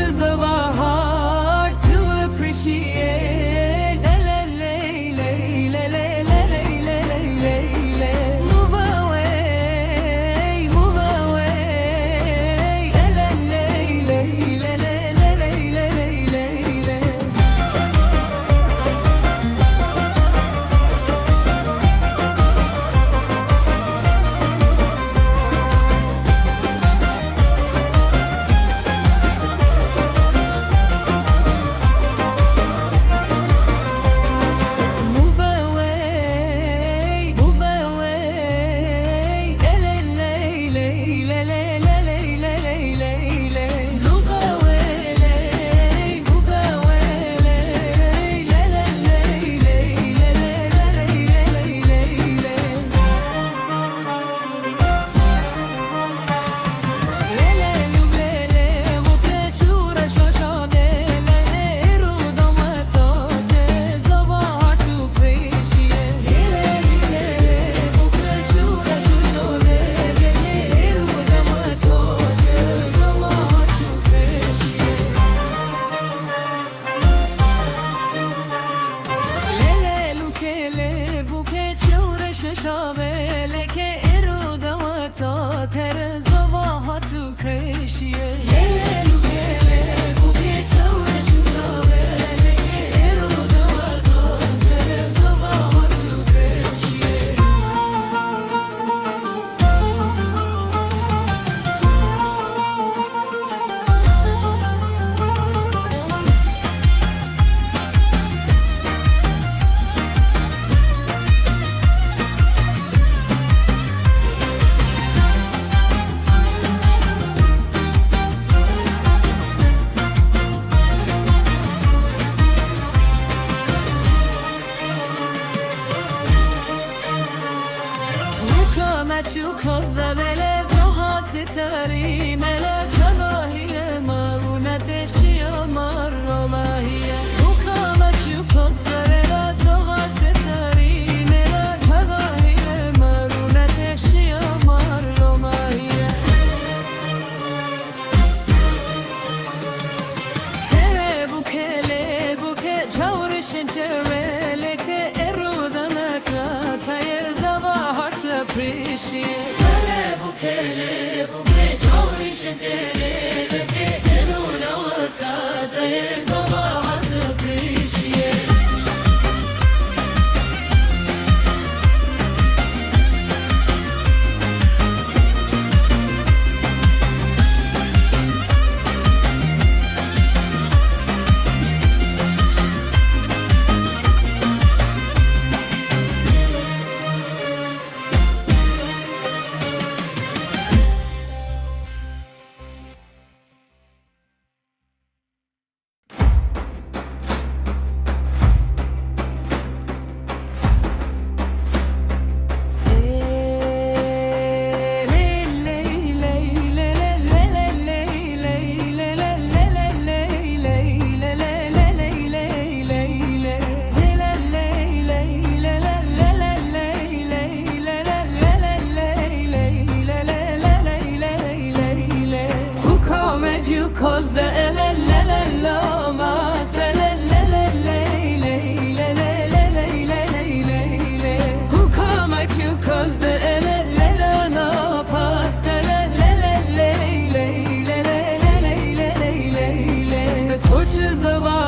torches of our heart to appreciate. La la la la la la la la la la. Move away, move away. La la la la la la la la la la. Move away, move away. La la la la la la la la la la la. Move away, move away. La la la la la la la Cause the belle zoha sitari mele karahiye marunat shiya marromahiye Ukamachu cause the belle zoha sitari mele karahiye marunat shiya marromahiye Hele buke çavrishin çevrele ke erudanaka tayır zava heart appreciate Kele buke çavrishin çevrele ke erudana tayır zava heart appreciate Cause the la la la la mas la la la la la la la la la. Who come at you cause the la la la no past the la la la la la la la la. The torches of our